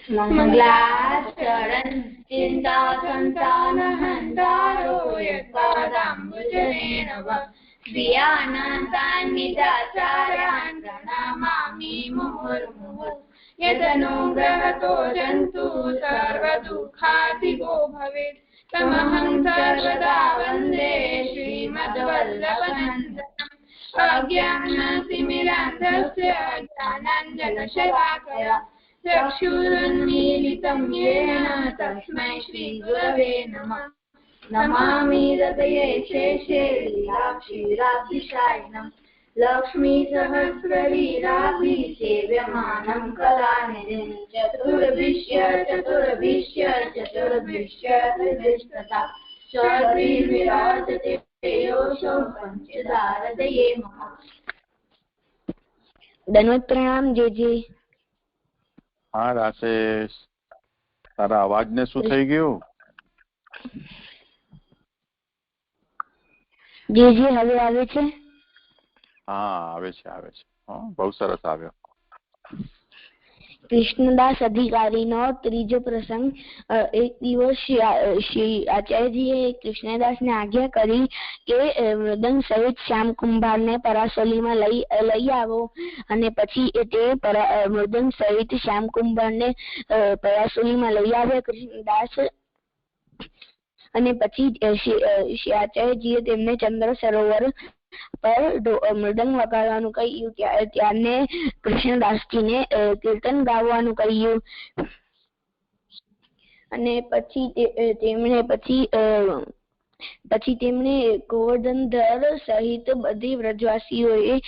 મંગલાચરણ ચિંતા સંતાન હંતારો યત્પાદાંબુજરેણ શ્રિયાનંતાન્નિદાચાર્યાન પ્રણમામિ મુહુર્મુહુઃ યદનુગ્રહતો જંતુ સર્વદુઃખાધિગો ભવેत् તમહં સર્વદા વંદે શ્રીમદ્વલ્લભનંદનम् અજ્ઞાનતિમિરાન્ધસ્ય જ્ઞાનાഞ്જનશલાકયા ચક્ષુરુન્મીલિतं येन तस्मै श्रीगुरवे नमः नमामि हृदये शेषे लीलाक्षीराब्धिशायिनं लक्ष्मीसहस्रलीलाभि सेव्यमानं कलानिधिं चतुर्भिश्च त्रिभिस्तथा चतुर्विराजते योऽसौ पञ्चदारदये महा। दंडवत प्रणाम जेजी। हाँ राशेष, तारा अवाज ने शू थई गयुं? जेजी हवे आवे छे? हाँ आवे छे बहुत सरस आव्यो। कृष्णदास अधिकारी नो त्रीजो प्रसंग। एक दिवस श्री आचार्यजीए कृष्णदास ने आज्ञा करी के मृदंग सहित श्याम कुंभार ने परासोली में लई आवो अने पछी ते मृदंग सहित श्याम कुंभार ने परासोली में लई आव्या कृष्णदास अने पछी श्री आचार्यजीए तेमने चंद्र सरोवर पर मृदंग वगाड़वानुं कह्युं। त्यारने कृष्णदासजी ने कीर्तन गाववानुं कह्युं अने पछी तेमणे गोवर्धनधर सहित बधी व्रजवासीओए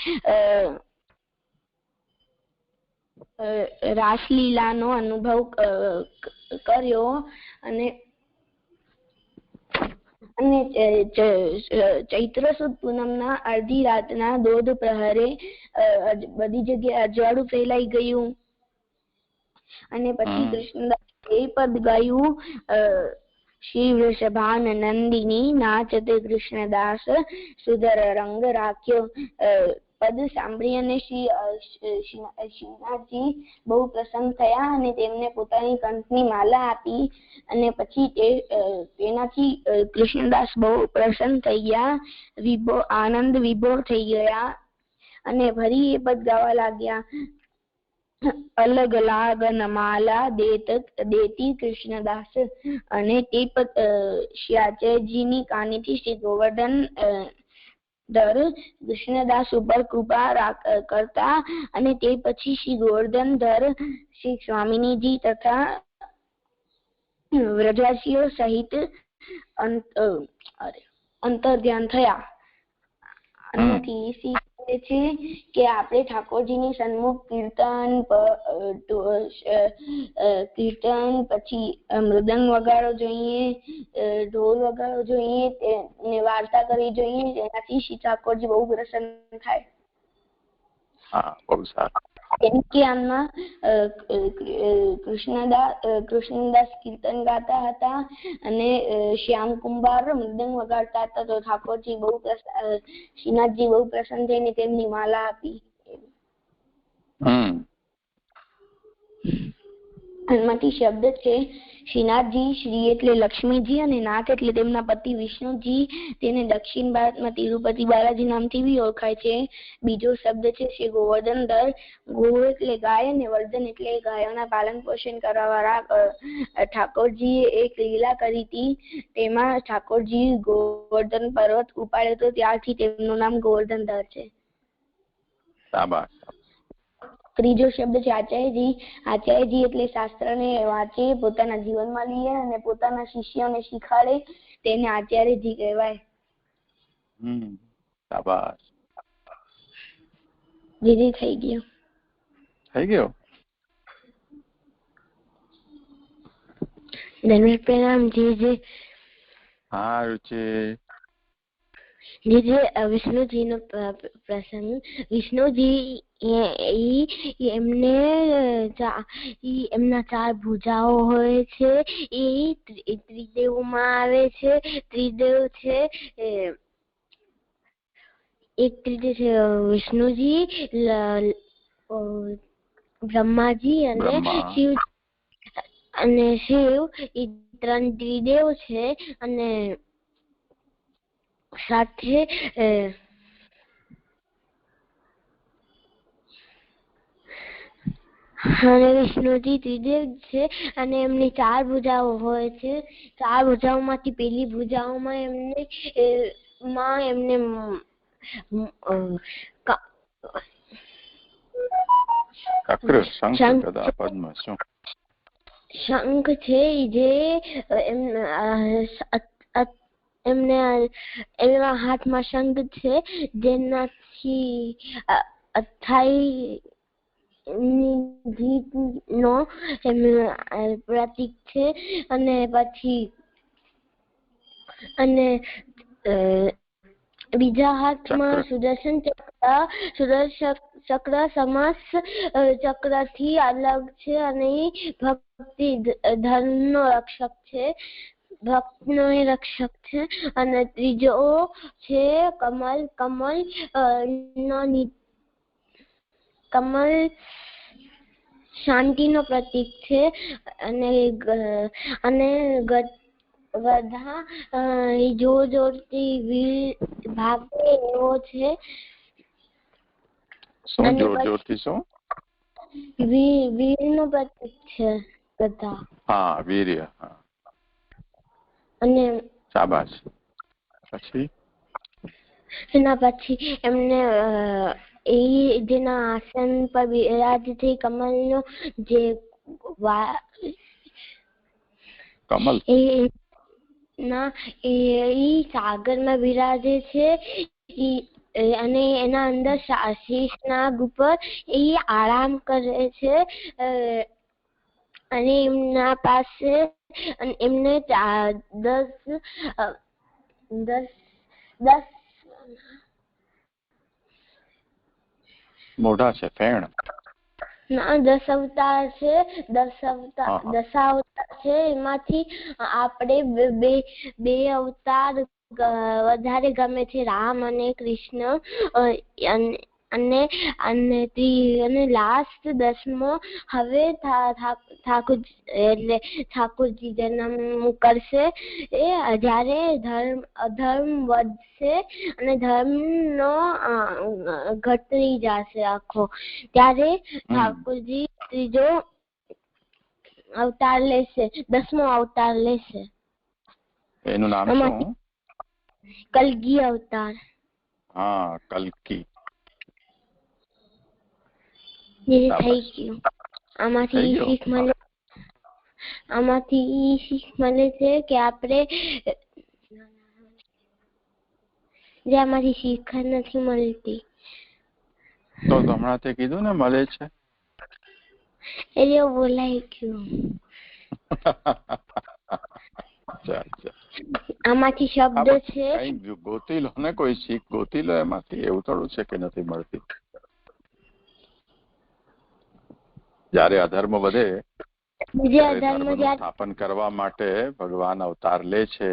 रासलीलानो अनुभव कर्यो अने चैत्र सुद पूनमना अर्धी रातना दोध प्रहरे बधी जग्याए अजवाळुं फैलाई गयुं अने पछी कृष्णदासे पद गायुं श्री वृषभानंदिनी नाचते कृष्णदास सुधर रंग राख्यो। पद सांभळी अने श्रीनाथजी बहु प्रसन्न थया अने तेमने पोतानी कंठनी माला आपी अने पछी तेनाथी कृष्णदास बहु प्रसन्न थई गया, आनंद विभोर थई गया अने फरी ए पद गावा लाग्या। अलग लागन माला देती कृष्णदास अने ते पद श्री आचार्यजीनी कानेथी श्री गोवर्धन धर कृष्णदास उपर कृपा करता अने ते पछी श्री गोवर्धन धर श्री स्वामिनीजी तथा व्रजवासीओ सहित अंतर्ध्यान थया। કે આપણે ઠાકોરજીની સન્મુખ કીર્તન પછી મૃદંગ વગાડવો જોઈએ, ઢોલ વગાડવો જોઈએ, વાર્તા કરવી જોઈએ, જેનાથી શ્રી ઠાકોરજી બહુ પ્રસન્ન થાય। કેમ કે આમાં કૃષ્ણદાસ કીર્તન ગાતા હતા અને શ્યામ કુંભાર મૃદંગ વગાડતા હતા, તો ઠાકોરજી બહુ શ્રીનાથજી બહુ પ્રસન્ન થઈને તેમની માલા આપી। આમાંથી શબ્દ છે શ્રીનાથજી, શ્રી એટલે લક્ષ્મીજી અને નાથ એટલે તેમના પતિ વિષ્ણુજી, તેને દક્ષિણ ભારતમાં તિરુપતિ બાલાજી નામથી બી ઓળખાય છે। બીજો શબ્દ છે શ્રી ગોવર્ધનધર, ગો એટલે ગાય અને વર્ધન એટલે ગાયોના પાલન પોષણ કરવાવાળા ઠાકોરજીએ એક લીલા કરી હતી, તેમાં ઠાકોરજી ગોવર્ધન પર્વત ઉપાડ્યો હતો, ત્યારથી તેમનું નામ ગોવર્ધનધર છે। ત્રીજો શબ્દ છે આચાર્યજી। આચાર્યજી એટલે શાસ્ત્રને વાંચે, પોતાના જીવનમાં લે અને પોતાના શિષ્યોને શીખવાડે, તેને આચાર્યજી કહેવાય। જીજી થઈ ગયો। ધન્યવાદ પ્રણામ જીજી। હા रुचि જીજી, વિષ્ણુજી નો પ્રસંગ। વિષ્ણુજી એમના 4 ભુજાઓ હોય છે, એ ત્રિદેવમાં આવે છે। ત્રિદેવ છે, એક ત્રિદેવ છે વિષ્ણુજી, બ્રહ્માજી અને શિવજી। અને શિવ એ 3 ત્રિદેવ છે અને સાથે અને વિષ્ણુજી ત્રિદેવ છે અને એમની 4 ભુજાઓ હોય છે. 4 ભુજાઓમાંથી પેલી ભુજાઓમાં એમને ચક્ર, શંખ, ગદા, પદ્મ શું? શંખ છે જે એમના હાથમાં શંખ છે જેનાથી જીતનો પ્રતીક છે. અને પછી બીજા હાથમાં સુદર્શન ચક્ર સમસ્ત ચક્રથી અલગ છે અને ભક્તિ ધર્મનો રક્ષક છે. ભક્તનો એ રક્ષક છે. અને ત્રીજો છે કમલ. કમલ શાંતિનો પ્રતીક છે. અને ગધા જોરથી ભાગે એવો છે. શું જોરથી શું? વીરનો પ્રતીક છે ગધા. હા, વીર્ય. અને શાબાશ. પછી એના પછી એમને એ જેના આસન પર બિરાજ છે કમલનો જે કમલ એ સાગરમાં બિરાજે છે અને એના અંદર શીશનાગ ઉપર એ આરામ કરે છે. અને એમના પાસે એમને 10 મોઢા છે, ફેણ ના 10 અવતાર છે. 10 અવતાર છે. એમાંથી આપણે બે અવતાર વધારે ગમે છે, રામ અને કૃષ્ણ. અને લાસ્ટ 10મો હવે ઠાકોરજી જન્મ કરશે જ્યારે અધર્મ વધશે અને ધર્મનો ઘટી જશે આખો, ત્યારે ઠાકોરજી ત્રીજો અવતાર લેશે, 10મો અવતાર લેશે. એનું નામ શું? કલગી અવતાર. હા, કલ્કી. થઈ ગયું. આમાંથી શીખ મળે છે કે આપણે જે આમાંથી શીખ નથી મળતી. તો હમણાં તે કીધું ને મળે છે એટલે બોલાઈ ગયું. આમાંથી શબ્દ છે, ગોતી લો ને, કોઈ શીખ ગોતી લો એમાંથી. એવું થોડું છે કે નથી મળતી. જયારે અધર્મ વધે ધર્મનું સ્થાપન કરવા માટે ભગવાન અવતાર લે છે.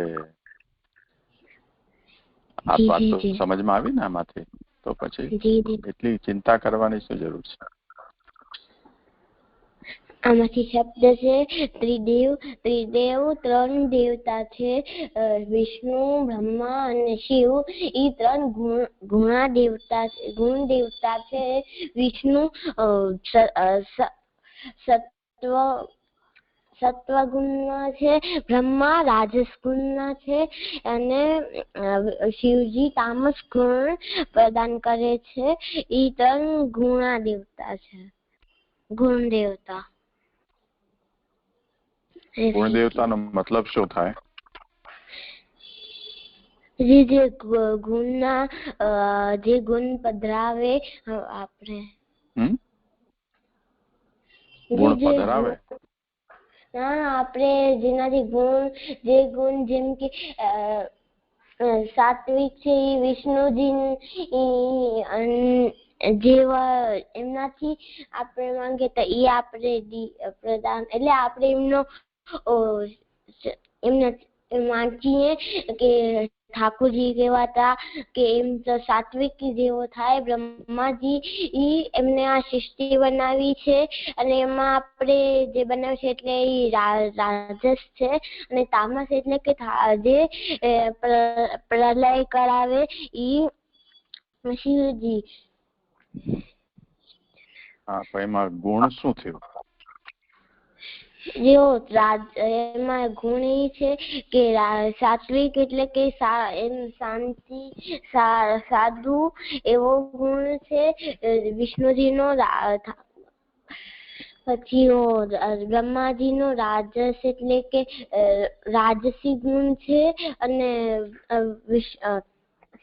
આ વાત તો સમજમાં આવી ને આમાંથી? તો પછી એટલી ચિંતા કરવાની શું જરૂર છે? આમાંથી શબ્દ છે ત્રિદેવ. 3 દેવતા છે, વિષ્ણુ, બ્રહ્મા અને શિવ. એ 3 ગુણ દેવતા છે. વિષ્ણુ સત્વગુણના છે, બ્રહ્મા રાજસ ગુણના છે અને શિવજી તામસ ગુણ પ્રદાન કરે છે. એ 3 ગુણા દેવતા છે. ગુણ દેવતા. ગુણ દેવતાનો મતલબ શું થાય? જે ગુણ પધરાવે આપણે. ગુણ પધરાવે? આપણે જેનાથી ગુણ જેમ કે સાત્વિક છે એ વિષ્ણુજી જેવા એમનાથી આપણે માંગે તો એ આપણે પ્રદાન, એટલે આપણે એમને વાંચીએ કે ઠાકોરજી કેવા હતા કે એમ તો સાત્વિક જેવો થાય. બ્રહ્માજી એમને આ સૃષ્ટિ બનાવી છે અને એમાં આપણે જે બનાવ્યું છે એટલે એ રાજસ છે અને તામસ એટલે કે જે પ્રલય કરાવે ઈ શિવજી. એમાં ગુણ શું થયું? એમાં ગુણ એ છે કે સાત્વિક એટલે કે એમ શાંતિ સાધુ એવો ગુણ છે વિષ્ણુજી નો. પછી બ્રહ્માજી નો રાજસ એટલે કે રાજસી ગુણ છે અને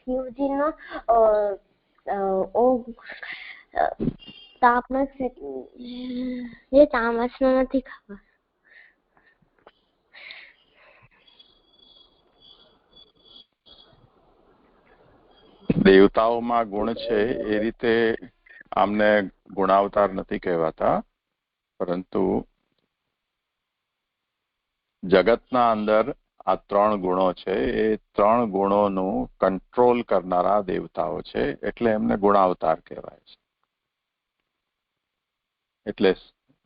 શિવજી નો તામસ. એ તામસ નો નથી ખબર. દેવતાઓમાં ગુણ છે એ રીતે આમને ગુણાવતાર નથી કહેવાતા, પરંતુ જગતના અંદર આ 3 ગુણો છે. એ 3 ગુણોનું કંટ્રોલ કરનારા દેવતાઓ છે એટલે એમને ગુણાવતાર કહેવાય છે. એટલે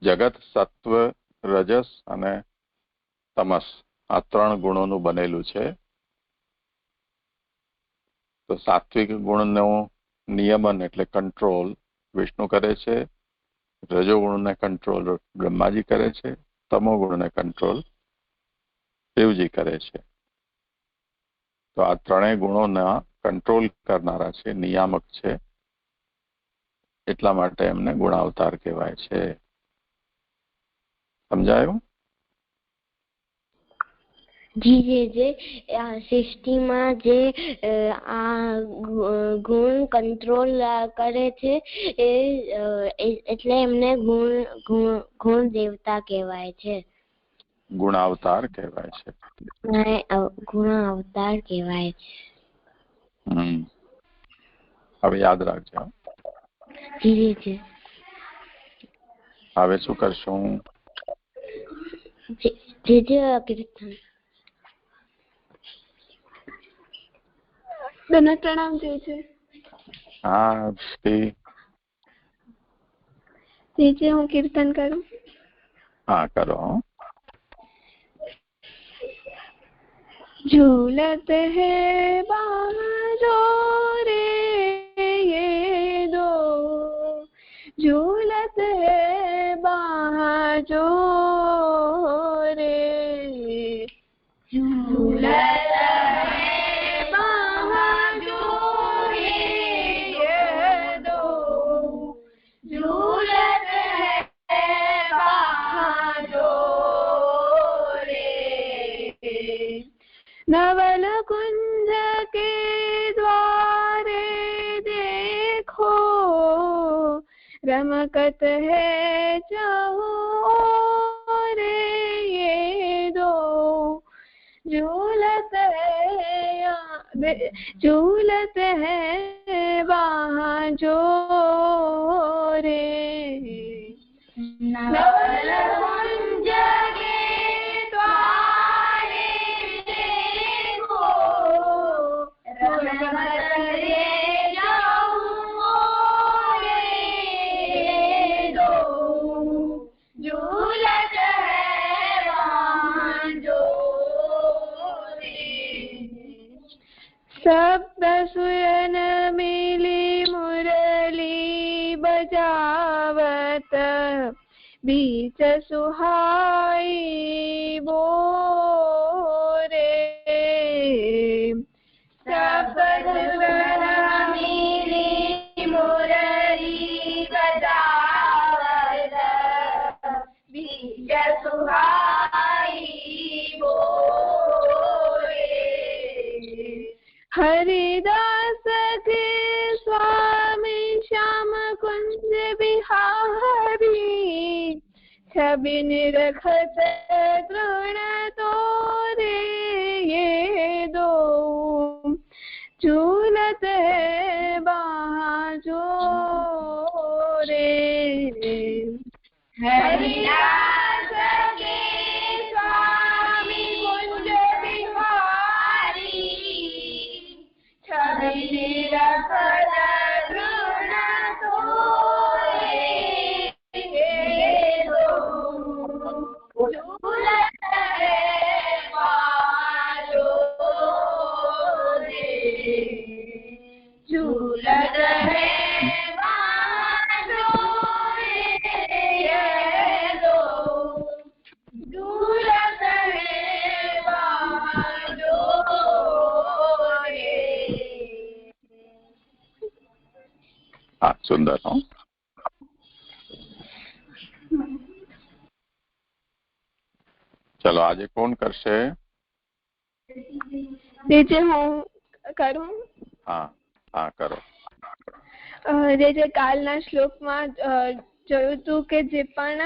જગત સત્વ, રજસ અને તમસ આ 3 ગુણોનું બનેલું છે. તો સાત્વિક ગુણનું નિયમન એટલે કંટ્રોલ વિષ્ણુ કરે છે, રજોગુણને કંટ્રોલ બ્રહ્માજી કરે છે, તમોગુણને કંટ્રોલ શિવજી કરે છે. તો આ 3 ગુણોના કંટ્રોલ કરનારા છે, નિયામક છે, એટલા માટે એમને ગુણાવતાર કહેવાય છે. સમજાયું? જે સૃષ્ટિમાં જે આ ગુણ કંટ્રોલ કરે છે એટલે એમને ગુણ દેવતા કહેવાય છે. ગુણાવતાર કહેવાય છે. ગુણાવતાર કહેવાય છે. હવે યાદ રાખજો. જી. હવે શું કરશું? કીર્તન. દંડવત પ્રણામ છે. હા, હું કીર્તન કરું. હા, કરો. झूलत है बाजो रे ये दो, झूलत है बाजो रे, झूलत है बाजो रे ये दो, झूलत है बाजो रे, नवल कुंज के द्वारे देखो, रमकत है चाहों रे ये दो, झूलत है वहाँ जो रे, नवल कुंज के द्वारे देखो, रमकत है चाहों रे दो, झूलत है वहाँ जो रे, सप्त सुयन मिली मुरली बजावत, बीच सुहाई बोरे, सप्त सुयन मिली मुरली बजावत, बीच सुहाई बोरे, हरिदास के स्वामी श्याम कुंज बिहारी, छवि निरखत तृण तोरे ये दो, झूलत है बाजो रे, हरिदास के स्वामी कुंज बिहारी, સુંદર. ચલો આજે કોણ કરશે? હું કરું. હા કરો. જે કાલના શ્લોકમાં જોયું હતું કે જે પણ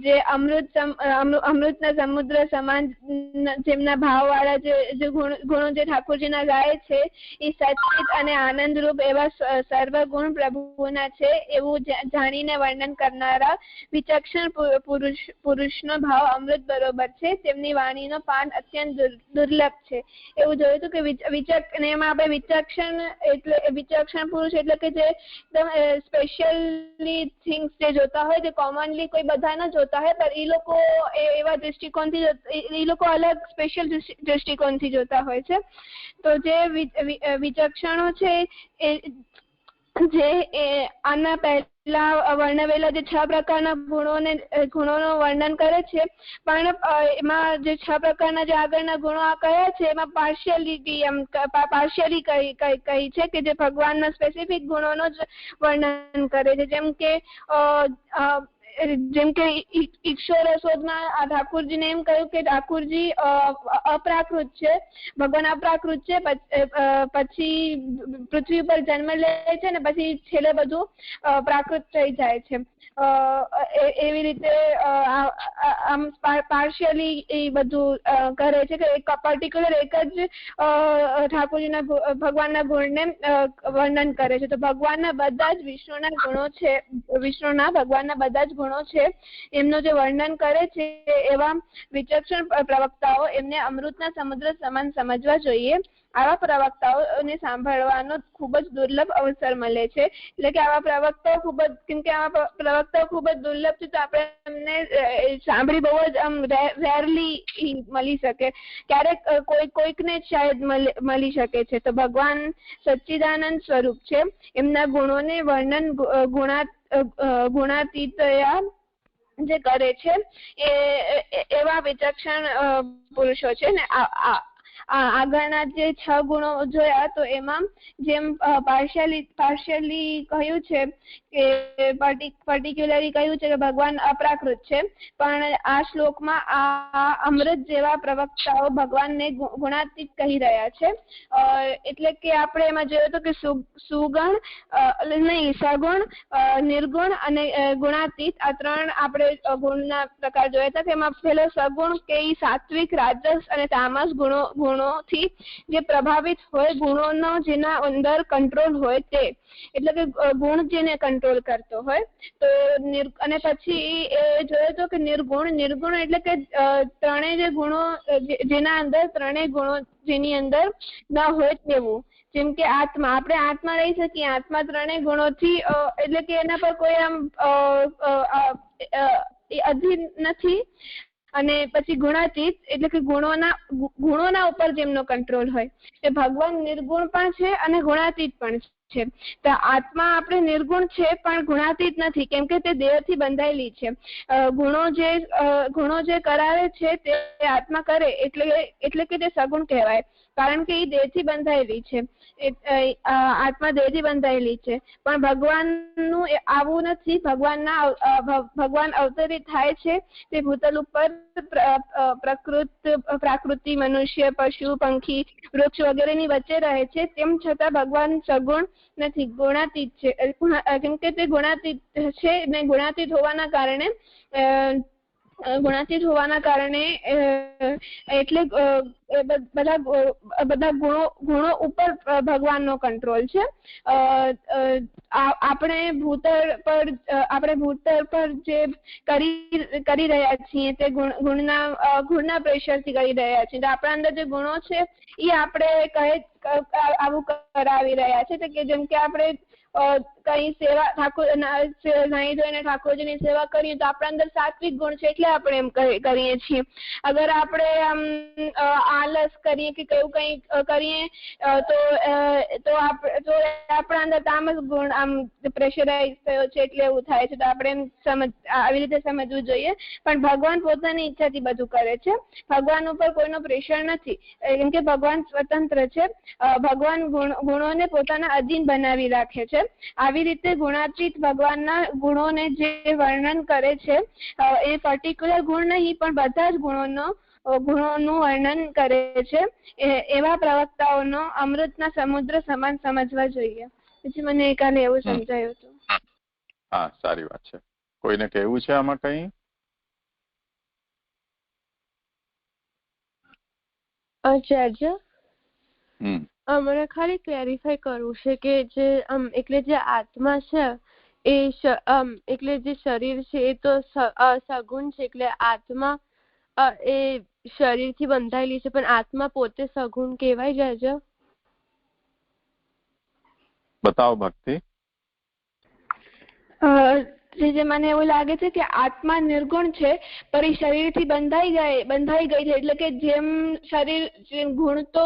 જે અમૃતના સમુદ્ર સમાન જેમના ભાવવાળા જે ગુણો જે ઠાકોરજીના ગાય છે એ સચિત અને આનંદરૂપ એવા સર્વ ગુણ પ્રભુના છે એવું જાણીને વર્ણન કરનારા વિચક્ષણ પુરુષનો ભાવ અમૃત બરોબર છે. તેમની વાણીનો પાન અત્યંત દુર્લભ છે એવું જોયું હતું કે એમાં આપણે વિચક્ષણ પુરુષ એટલે કે જે એકદમ સ્પેશિયલી થિંગ્સ જે જોતા હોય જે કોમનલી કોઈ બધા ન જોતા હોય પણ એ લોકો એવા દૃષ્ટિકોણથી એ લોકો અલગ સ્પેશિયલ દૃષ્ટિકોણથી જોતા હોય છે. તો જે વિચક્ષણો છે જે આના પહેલા વર્ણવેલા જે 6 પ્રકારના ગુણોનું વર્ણન કરે છે પણ એમાં જે 6 પ્રકારના જે આગળના ગુણો કયા છે એમાં પાર્શિયલી કહી છે કે જે ભગવાનના સ્પેસિફિક ગુણોનો જ વર્ણન કરે છે. જેમ કે ઈક્ષોરસોદમાં ઠાકુરજીને એમ કહ્યું કે ઠાકુરજી અપ્રાકૃત છે, ભગવાન અપ્રાકૃત છે, પછી પૃથ્વી પર જન્મ લે છે ને પછી છેલ્લે બધું પ્રાકૃત થઈ જાય છે. એવી રીતે આમ પાર્શિયલી એ બધું કરે છે કે એક પર્ટિક્યુલર એક જ ઠાકોરજીના ભગવાનના ગુણને વર્ણન કરે છે. તો ભગવાનના બધા જ ભગવાનના બધા જ ગુણો છે એમનો જે વર્ણન કરે છે એવા વિચક્ષણ પ્રવક્તાઓ એમને અમૃતના સમુદ્ર સમાન સમજવા જોઈએ. આવા પ્રવક્તાઓને સાંભળવાનો ખૂબ જ દુર્લભ અવસર મળે છે. એટલે કે આવા પ્રવક્તાઓ ખૂબ જ દુર્લભ છે તો આપણે એમને સાંભળી બહુ જ આમ રેરલી મળી શકે, ક્યારેક કોઈકને જ શાયદ મળી શકે છે. તો ભગવાન સચ્ચિદાનંદ સ્વરૂપ છે, એમના ગુણોને વર્ણન ગુણાતીતયા જે કરે છે એવા વિચક્ષણ પુરુષો છે ને. આગળના જે 6 ગુણો જોયા તો એમાં જેમ પાર્શિયલી કહ્યું છે કે પર્ટિક્યુલરલી કહ્યું છે કે ભગવાન અપ્રાકૃત છે, પણ આ શ્લોકમાં આ અમૃત જેવા પ્રવક્તાઓ ભગવાનને ગુણાતીત કહી રહ્યા છે. એટલે કે આપણે એમાં જોયું હતું કે સગુણ, નિર્ગુણ અને ગુણાતીત આ 3 આપણે ગુણના પ્રકાર જોયા હતા. કે એમાં પહેલો સગુણ કે સાત્વિક, રાજસ અને તામસ ગુણોથી જે પ્રભાવિત હોય, ગુણોનો જેના અંદર કંટ્રોલ હોય તે, એટલે કે ગુણ જેને કંટ્રોલ કરતો હોય. તો અને પછી એ જોયો તો કે નિર્ગુણ એટલે કે ત્રણેય જે ગુણો જેના અંદર ત્રણેય ગુણો જેની અંદર ન હોય તેવું. જેમ કે આત્મા, આપણે આત્મા રહી શકીએ, આત્મા ત્રણેય ગુણોથી એટલે કે એના પર કોઈ આમ અધીન નથી. અને પછી ગુણાતીત એટલે કે ગુણોના ઉપર જેમનો કંટ્રોલ હોય. એ ભગવાન નિર્ગુણ પણ છે અને ગુણાતીત પણ છે. તો આત્મા આપણે નિર્ગુણ છે પણ ગુણાતીત નથી, કેમ કે તે દેહથી બંધાયેલી છે. ગુણો જે કરાવે છે તે આત્મા કરે એટલે કે તે સગુણ કહેવાય, કારણ કે એ દેહથી બંધાયેલી છે. આત્મા દેહથી બંધાયેલી છે. પણ ભગવાનનું આવું નથી. ભગવાન અવતરિત થાય છે તે ભૂતલ ઉપર પ્રાકૃતિ, મનુષ્ય, પશુ, પંખી, વૃક્ષ વગેરેની વચ્ચે રહે છે. તેમ છતાં ભગવાન સગુણ નથી, ગુણાતીત છે. કેમ કે તે ગુણાતીત છે ને ગુણાતીત હોવાના કારણે એટલે બધા ગુણો ઉપર ભગવાનનો કંટ્રોલ છે. આપણે ભૂતળ પર જે કરી રહ્યા છીએ તે ગુણના પ્રેશરથી કરી રહ્યા છીએ. આપણા અંદર જે ગુણો છે એ આપણે આવું કરાવી રહ્યા છે. કે જેમ કે આપણે કઈ સેવા ઠાકોર નાહી ધોઈને ઠાકોરજીની સેવા કરીએ તો આપણા અંદર સાત્વિક ગુણ છે એટલે આપણે એમ કરીએ છીએ. અગર આપણે આમ આલસ કરીએ કે કયું કઈ કરીએ તો આપણા અંદર તામસ ગુણ આમ પ્રેશરાઇઝ થયો છે એટલે એવું થાય છે. તો આપણે એમ આવી રીતે સમજવું જોઈએ. પણ ભગવાન પોતાની ઈચ્છાથી બધું કરે છે. ભગવાન ઉપર કોઈનો પ્રેશર નથી, કેમ કે ભગવાન સ્વતંત્ર છે. ભગવાન ગુણોને પોતાના અધીન બનાવી રાખે છે. આવી રીતે ગુણાતીત ભગવાનના ગુણોને જે વર્ણન કરે છે એ પર્ટિક્યુલર ગુણ નહીં પણ બધા જ ગુણોનું વર્ણન કરે છે. એવા પ્રવક્તાઓનો અમૃતના સમુદ્ર સમાન સમજવા જોઈએ. પછી મને કાલે એવું સમજાયું હતું. હા, સારી વાત છે. કોઈને કહેવું છે આમાં કઈ? આચાર્ય, મને ખાલી ક્લેરિફાય કરવું છે કે જે એટલે જે આત્મા છે એ એટલે જે શરીર છે એ તો સગુણ છે, એટલે આત્મા એ શરીરથી બંધાયેલી છે, પણ આત્મા પોતે સગુણ કહેવાય જાય? બતાવો ભક્તિ. જે મને એવું લાગે છે કે આત્મા નિર્ગુણ છે પણ એ શરીરથી બંધાઈ ગઈ છે. એટલે કે જેમ શરીર ગુણ તો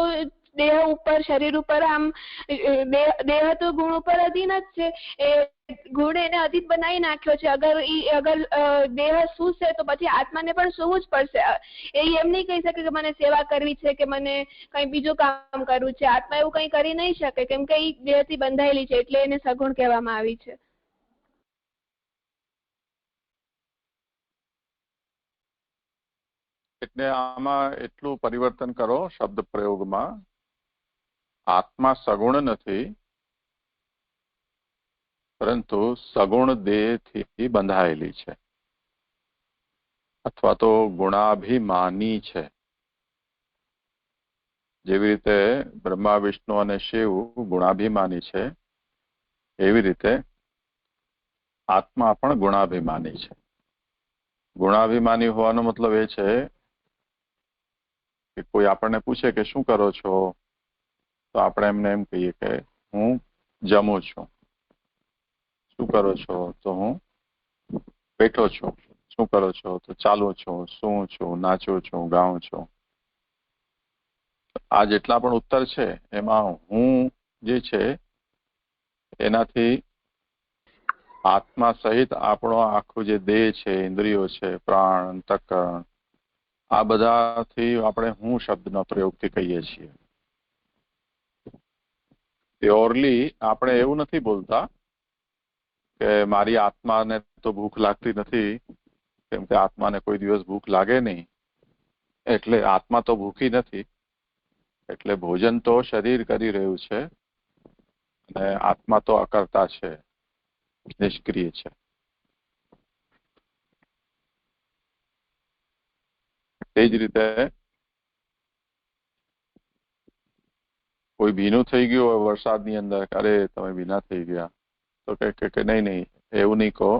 દેહ ઉપર શરીર ઉપર આમ દેહ તો ગુણ ઉપર અધીન જ છે. એ ગુણ એને અધીન બનાવી નાખ્યો છે. અગર દેહ શું છે તો પછી આત્માને પણ સૂવું જ પડશે. એ એમ નહીં કહી શકે કે મને સેવા કરવી છે કે મને કઈ બીજું કામ કરવું છે. આત્મા એવું કઈ કરી નહીં શકે કેમ કે એ દેહથી બંધાયેલી છે એટલે એને સગુણ કહેવામાં આવી છે. એટલે આમાં એટલું પરિવર્તન કરો શબ્દ પ્રયોગમાં. આત્મા સગુણ નથી પરંતુ સગુણ દેહથી બંધાયેલી છે અથવા તો ગુણાભિમાની છે. જેવી રીતે બ્રહ્મા વિષ્ણુ અને શિવ ગુણાભિમાની છે એવી રીતે આત્મા પણ ગુણાભિમાની છે. ગુણાભિમાની હોવાનો મતલબ એ છે કે કોઈ આપણને પૂછે કે શું કરો છો તો આપણે એમને એમ કહીએ કે હું જમું છું. શું કરો છો તો હું બેઠો છું. શું કરો છો તો ચાલું છું, સૂવું છું, નાચું છું, ગાઉં છું. આ જેટલા પણ ઉત્તર છે એમાં હું જે છે એનાથી આત્મા સહિત આપણો આખું જે દેહ છે, ઇન્દ્રિયો છે, પ્રાણ, અંતઃકરણ, આ બધાથી આપણે હું શબ્દના પ્રયોગથી કહીએ છીએ. પ્યોરલી આપણે એવું નથી બોલતા કે મારી આત્માને તો ભૂખ લાગતી નથી કેમ કે આત્માને કોઈ દિવસ ભૂખ લાગે નહીં એટલે આત્મા તો ભૂખી નથી એટલે ભોજન તો શરીર કરી રહ્યું છે અને આત્મા તો અકર્તા છે, નિષ્ક્રિય છે. તે જ રીતે કોઈ ભીનું થઈ ગયું હોય વરસાદની અંદર, અરે તમે ભીના થઈ ગયા તો કે નહીં એવું નહીં કહો.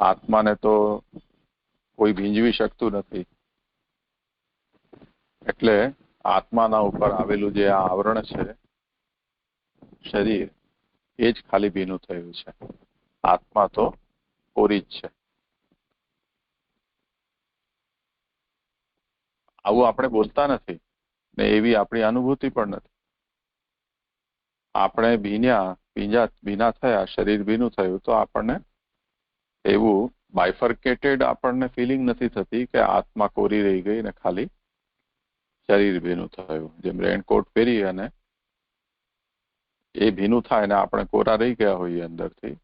આત્માને તો કોઈ ભીંજવી શકતું નથી એટલે આત્માના ઉપર આવેલું જે આવરણ છે શરીર એ જ ખાલી ભીનું થયું છે. આત્મા તો કોરી જ છે. આવું આપણે બોલતા નથી ને એવી આપણી અનુભૂતિ પણ નથી. આપણે ભીના થયા, શરીર ભીનું થયું તો આપણને એવું બાયફર્કેટેડ આપણને ફિલિંગ નથી થતી કે આત્મા કોરી રહી ગઈ ને ખાલી શરીર ભીનું થયું. જેમ રેનકોટ પહેરી અને એ ભીનું થાય ને આપણે કોરા રહી ગયા હોઈએ અંદરથી,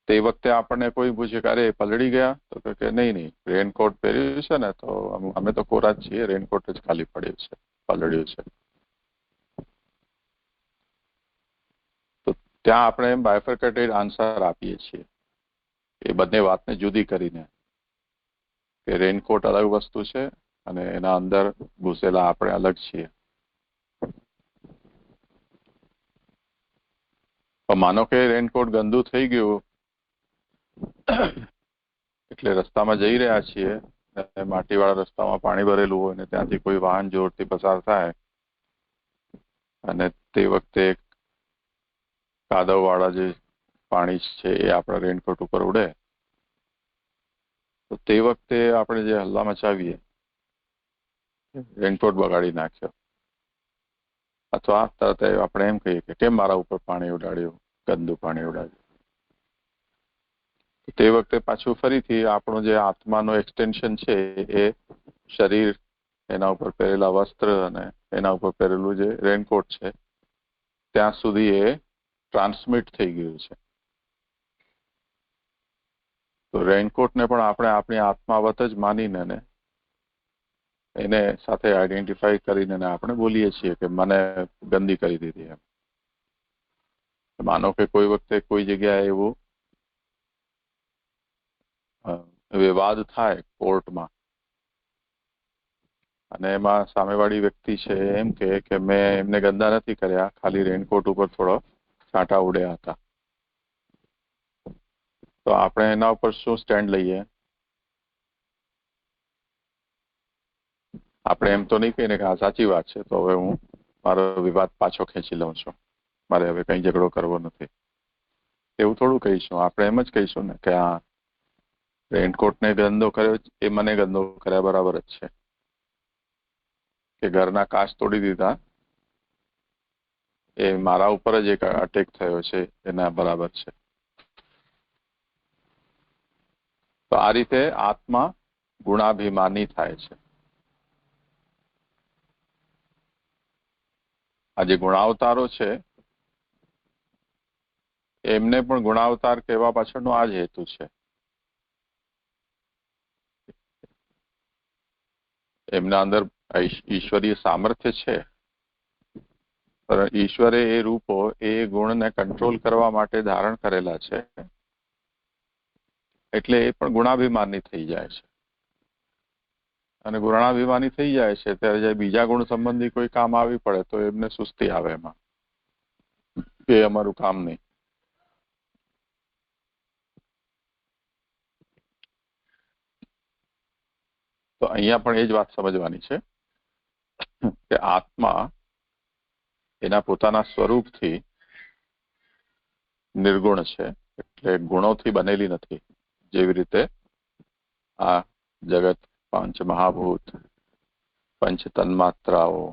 તે વખતે આપણને કોઈ પૂછે કે અરે પલળી ગયા તો કે નહીં રેનકોટ પહેર્યું છે ને તો અમે તો કોરા જ છીએ, રેનકોટ જ ખાલી પડ્યું છે, પલળ્યું છે. તો ત્યાં આપણે એમ બાયફર્કેટેડ આન્સર આપીએ છીએ એ બંને વાતને જુદી કરીને કે રેનકોટ અલગ વસ્તુ છે અને એના અંદર ઘૂસેલા આપણે અલગ છીએ. માનો કે રેનકોટ ગંદુ થઈ ગયું એટલે રસ્તામાં જઈ રહ્યા છીએ, માટીવાળા રસ્તામાં પાણી ભરેલું હોય ને ત્યાંથી કોઈ વાહન જોરથી પસાર થાય અને તે વખતે કાદવવાળા જે પાણી છે એ આપણા રેનકોટ ઉપર ઉડે તો તે વખતે આપણે જે હલ્લા મચાવીએ, રેનકોટ બગાડી નાખ્યો, અથવા તરત આપણે એમ કહીએ કે કેમ મારા ઉપર પાણી ઉડાડ્યું, ગંદુ પાણી ઉડાડ્યું, તે વખતે પાછું ફરીથી આપણો જે આત્માનો એક્સટેન્શન છે એ શરીર, એના ઉપર પહેરેલા વસ્ત્ર અને એના ઉપર પહેરેલું જે રેનકોટ છે ત્યાં સુધી એ ટ્રાન્સમિટ થઈ ગયું છે. તો રેનકોટને પણ આપણે આપણી આત્માવત જ માનીને એને સાથે આઈડેન્ટિફાઈ કરીને આપણે બોલીએ છીએ કે મને ગંદી કરી દીધી. એમ માનો કે કોઈ વખતે કોઈ જગ્યાએ એવું વિવાદ થાય કોર્ટમાં અને એમાં સામેવાળી વ્યક્તિ છે એમ કે મેં એમને ગંદા નથી કર્યા, ખાલી રેનકોટ ઉપર થોડો છાંટા ઉડ્યા હતા. તો આપણે એના ઉપર શું સ્ટેન્ડ લઈએ? આપણે એમ તો નહીં કહીને કે આ સાચી વાત છે, તો હવે હું મારો વિવાદ પાછો ખેંચી લઉં છું, મારે હવે કઈ ઝઘડો કરવો નથી, એવું થોડું કહીશું. આપણે એમ જ કહીશું ને કે આ રેનકોટને ગંદો કર્યો એ મને ગંદો કર્યા બરાબર જ છે, કે ઘરના કાચ તોડી દીધા એ મારા ઉપર જ એક અટેક થયો છે એના બરાબર છે. તો આ રીતે આત્મા ગુણાભિમાની થાય છે. આ જે ગુણાવતારો છે એમને પણ ગુણાવતાર કહેવા પાછળનો આ જ હેતુ છે. એમના અંદર ઈશ્વરીય સામર્થ્ય છે, પણ ઈશ્વરે એ રૂપો એ ગુણને કંટ્રોલ કરવા માટે ધારણ કરેલા છે, એટલે એ પણ ગુણાભિમાની થઈ જાય છે. અને ગુણાભિમાની થઈ જાય છે ત્યારે જ્યારે બીજા ગુણ સંબંધી કોઈ કામ આવી પડે તો એમને સુસ્તી આવે એમાં, કે અમારું કામ નહીં. તો અહીંયા પણ એ જ વાત સમજવાની છે કે આત્મા એના પોતાના સ્વરૂપથી નિર્ગુણ છે, એટલે ગુણોથી બનેલી નથી. જેવી રીતે આ જગત, પાંચ મહાભૂત, પંચ તન્માત્રાઓ,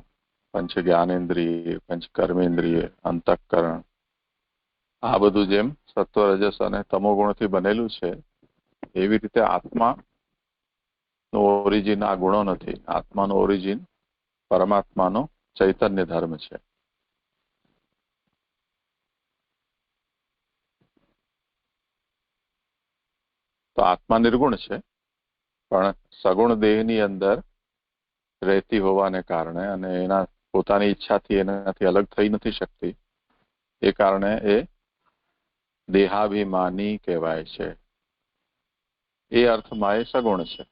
પંચ જ્ઞાનેન્દ્રિય, પંચ કર્મેન્દ્રિય, અંતઃકરણ, આ બધું જેમ સત્વ, રજસ અને તમો ગુણથી બનેલું છે, એવી રીતે આત્મા નો ઓરિજિન આ ગુણો નથી. આત્માનો ઓરિજિન પરમાત્માનો ચૈતન્ય ધર્મ છે. તો આત્મા નિર્ગુણ છે, પણ સગુણ દેહની અંદર રહેતી હોવાને કારણે અને એના પોતાની ઈચ્છાથી એનાથી અલગ થઈ નથી શકતી, એ કારણે એ દેહાભિમાની કહેવાય છે. એ અર્થમાં એ સગુણ છે.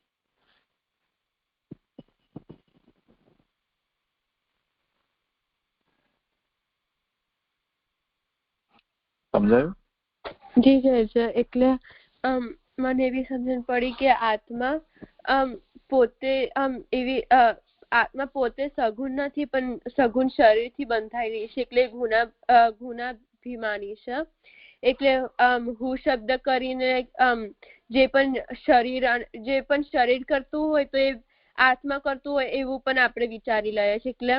સમજાયું? જી જય. એટલે મને એવી સમજણ પડી કે આત્મા પોતે એવી આત્મા પોતે સગુણ નથી, પણ સગુણ શરીરથી બંધાયેલી છે, એટલે ગુણાભિમાની છે. એટલે હું શબ્દ કરીને જે પણ શરીર કરતું હોય તો એ આત્મા કરતું હોય એવું પણ આપણે વિચારી લઈએ છીએ. એટલે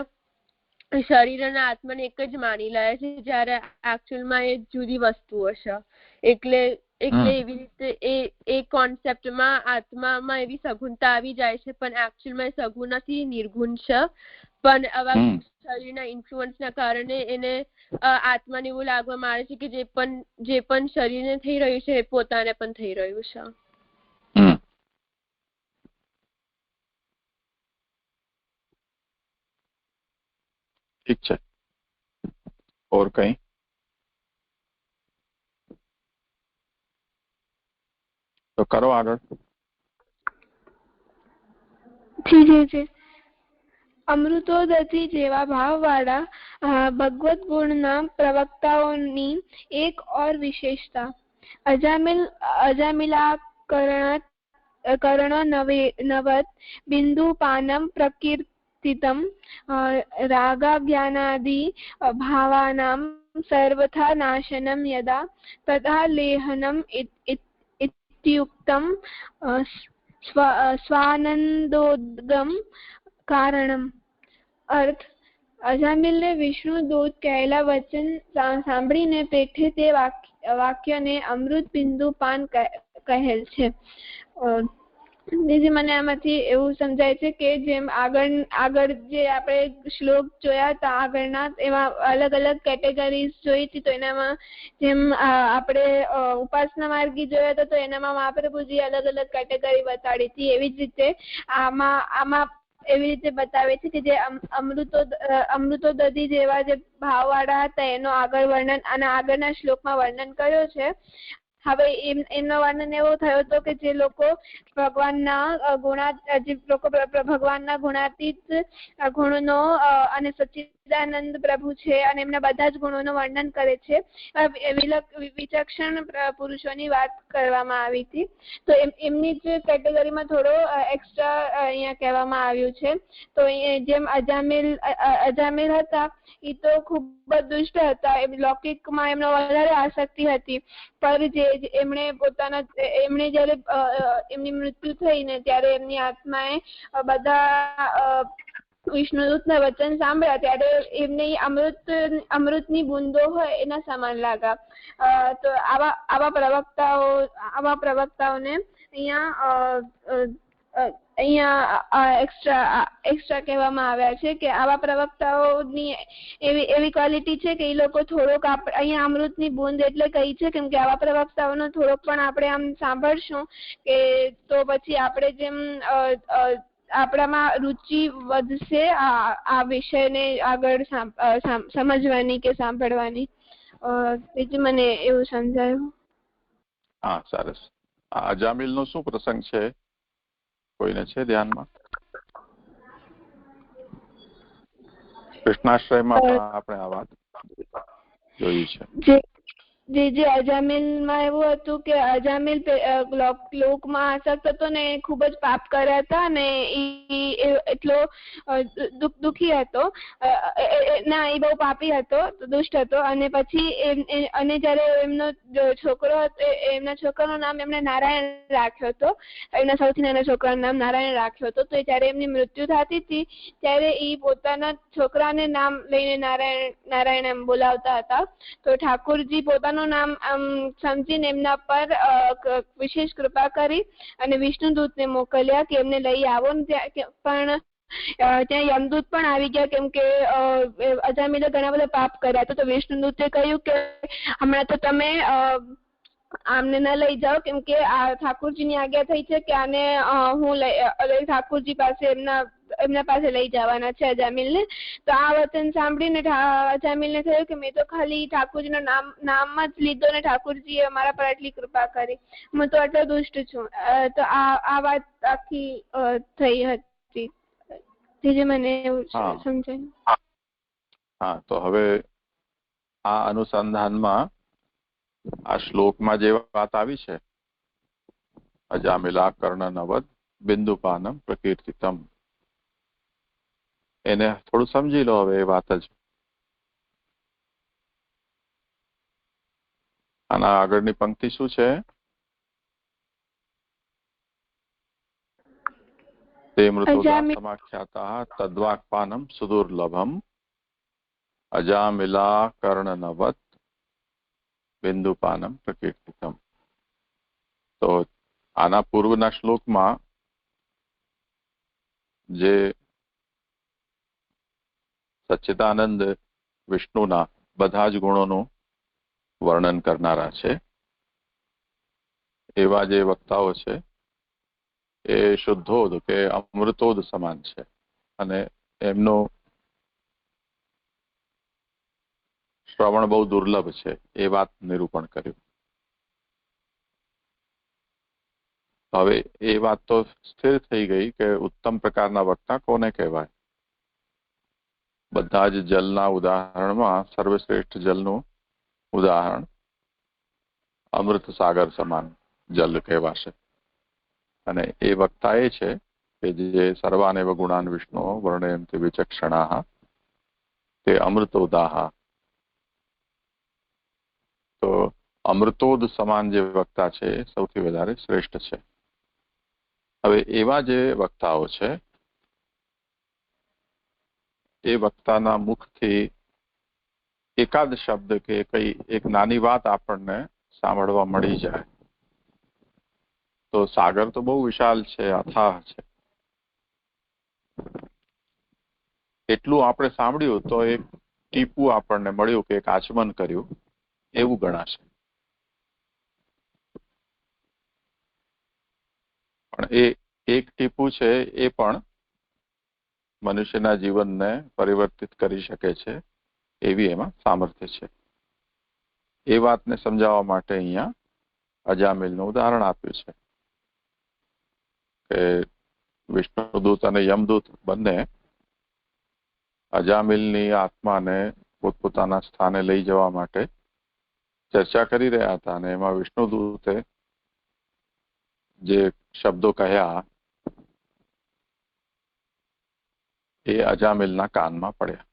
શરીર અને આત્માને એક જ માની લે છે, જ્યારે એકચ્યુઅલમાં એ જુદી વસ્તુઓ છે. એટલે એવી રીતે એ કોન્સેપ્ટમાં આત્મામાં એવી સગુણતા આવી જાય છે, પણ એકચ્યુઅલમાં એ સગુણ નથી, નિર્ગુણ છે. પણ આવા શરીરના ઇન્ફ્લુઅન્સના કારણે એને આત્માને એવું લાગવામાં આવે છે કે જે પણ શરીરને થઈ રહ્યું છે એ પોતાને પણ થઈ રહ્યું છે. ઠીક છે. और कहीं? તો કરો આગળ. જી. અમૃતોદધિ જેવા ભાવવાળા ભગવત ગુણના પ્રવક્તાઓની એક और વિશેષતા અજામિલા કરણ નવત બિંદુપાનમ પ્રકીર્તિતમ રાગાજ્ઞાનાદિ ભાવાનામ સર્વથા નાશનમ યદા તથા લેહનમ ઇત્યુક્તમ સ્વાનંદોદ્ગમ કારણમ. અર્થ: અજામિલને વિષ્ણુદૂત કહેલા વચન સાંભળીને પેઠે તે વાક્યને અમૃત બિંદુ પાન કહેલ છે. મને આમાંથી એવું સમજાય છે કે જેમ આગળ જે આપણે શ્લોક જોયા હતા આગળના, એમાં અલગ અલગ કેટેગરીઝ જોઈ હતી. તો એનામાં જેમ આપણે ઉપાસના માર્ગી જોયા હતા તો એનામાં મહાપ્રભુજી અલગ અલગ કેટેગરી બતાડી હતી. એવી જ રીતે આમાં એવી રીતે બતાવે છે કે જે અમૃતોદધિ જેવા જે ભાવવાળા હતા એનો આગળ વર્ણન અને આગળના શ્લોકમાં વર્ણન કર્યો છે. હવે એમનો વર્ણન એવો થયો હતો કે જે લોકો ભગવાનના ગુણાતીત ગુણનો અને સચ્ચિદાનંદ પ્રભુ છે અને એમના બધા જ ગુણોનું વર્ણન કરે છે. વિચક્ષણ પુરુષોની વાત કરવામાં આવી હતી. તો એમની જ કેટેગરીમાં થોડો એક્સ્ટ્રા અહીંયા કહેવામાં આવ્યું છે. તો જેમ અજામિલ હતા એ તો ખૂબ જ દુષ્ટ હતા. લૌકિકમાં એમનો વધારે આસક્તિ હતી. પર જે એમણે જયારે એમની મૃત્યુ થઈ ને ત્યારે એમની આત્માએ બધા વિષ્ણુદૂતના વચન સાંભળ્યા ત્યારે એમને અમૃતની બુંદો હોય એના સમાન લાગ્યા. તો આવા પ્રવક્તાઓને અહીંયા એક્સ્ટ્રા કહેવામાં આવ્યા છે કે આવા પ્રવક્તાઓની એવી ક્વોલિટી છે કે એ લોકો થોડોક અહીંયા અમૃતની બુંદ એટલે કહી છે કેમ કે આવા પ્રવક્તાઓનો થોડોક પણ આપણે આમ સાંભળશું કે તો પછી આપણે જેમ આપણામાં રુચિ વધશે આ વિષયને આગળ સમજવાની કે સાંભળવાની. બીજું મને એવું સમજાયું. હા, સરસ. અજામિલનો શું પ્રસંગ છે, કોઈને છે ધ્યાનમાં? કૃષ્ણાશ્રયમાં પણ આપણે આ વાત જોઈ છે. જે અજામિલમાં એવું હતું કે અજામિલ લોકમાં આસક્ત હતો ને ખૂબ જ પાપ કર્યા હતા ને એટલો દુઃખી હતો. ના, એ બહુ પાપી હતો, દુષ્ટ હતો. અને પછી અને જયારે એમનો છોકરો હતો, એમના છોકરાનું નામ એમણે નારાયણ રાખ્યો હતો. એમના સૌથી નાના છોકરાનું નામ નારાયણ રાખ્યો હતો. તો જયારે એમની મૃત્યુ થતી હતી ત્યારે એ પોતાના છોકરાને નામ લઈને નારાયણ એમ બોલાવતા હતા. તો ઠાકોરજી પોતાનું નામ સમજીને એમના પર વિશેષ કૃપા કરી અને વિષ્ણુદૂતને મોકલ્યા કે એમને લઈ આવો. પણ ત્યાં યમદૂત પણ આવી ગયા કેમ કે અજામિલે ઘણા બધા પાપ કર્યા હતા. તો વિષ્ણુદૂતે કહ્યું કે હમણાં તો તમે આમને ન લઈ જાઓ કેમ કે આ ઠાકોરજીની આજ્ઞા થઈ છે કે આને હું ઠાકોરજી પાસે એમના પાસે લઈ જવાના છે અજામિલને. તો આ વચન સાંભળીને અજામિલને થયું કે મેં તો ખાલી ઠાકોરજીનો નામ જ લીધો ને ઠાકોરજીએ અમારા પર આટલી કૃપા કરી, હું તો આટલો દુષ્ટ છું. તો આ વાત આખી થઈ હતી. જે મને એવું સમજાયું. હા, તો હવે આ અનુસંધાનમાં આ શ્લોકમાં જે વાત આવી છે, અજામિલા કર્ણનવદ બિંદુપાનમ પ્રકીર્તિતમ, એને થોડું સમજી લો. હવે એ વાત જ આના આગળની પંક્તિ શું છે? તે મૃતોદા સમાખ્યાતા તદ્વાક્પાનમ સુદુર્લભમ અજામિલા કર્ણનવદ બિંદુપાનમ પ્રકીર્તિતમ. તો આના પૂર્વના શ્લોકમાં જે સચ્ચિદાનંદ વિષ્ણુના બધા જ ગુણોનું વર્ણન કરનારા છે એવા જે વક્તાઓ છે એ શુદ્ધોદ કે અમૃતોદ સમાન છે અને એમનું શ્રવણ બહુ દુર્લભ છે એ વાત નિરૂપણ કર્યું. હવે એ વાત તો સ્થિર થઈ ગઈ કે ઉત્તમ પ્રકારના વક્તા કોને કહેવાય. બધા જ જલના ઉદાહરણમાં સર્વશ્રેષ્ઠ જલનું ઉદાહરણ અમૃત સાગર સમાન જલ કહેવાશે. અને એ વક્તા એ છે કે જે સર્વાનેવ ગુણાન વિષ્ણુ વર્ણયંતિ વિચક્ષણાઃ તે અમૃતોદાહ અમૃતોદ સમાન જે વક્તા છે એ સૌથી વધારે શ્રેષ્ઠ છે. હવે એવા જે વક્તાઓ છે એ વક્તાના મુખથી એકાદ શબ્દ કે કઈ એક નાની વાત આપણને સાંભળવા મળી જાય તો સાગર તો બહુ વિશાલ છે, અથાહ છે. એટલું આપણે સાંભળ્યું તો એક ટીપું આપણને મળ્યું કે એક આચમન કર્યું એવું ગણાશે. પણ એ એક ટીપું છે એ પણ મનુષ્યના જીવનને પરિવર્તિત કરી શકે છે એવી એમાં સામર્થ્ય છે. એ વાતને સમજાવવા માટે અહીંયા અજામિલનું ઉદાહરણ આપ્યું છે કે વિષ્ણુદૂત અને યમદૂત બંને અજામિલની આત્માને પોતપોતાના સ્થાને લઈ જવા માટે ચર્ચા કરી રહ્યા હતા અને એમાં વિષ્ણુદૂતે જે શબ્દો કહ્યા એ અજામિલના કાનમાં પડ્યા.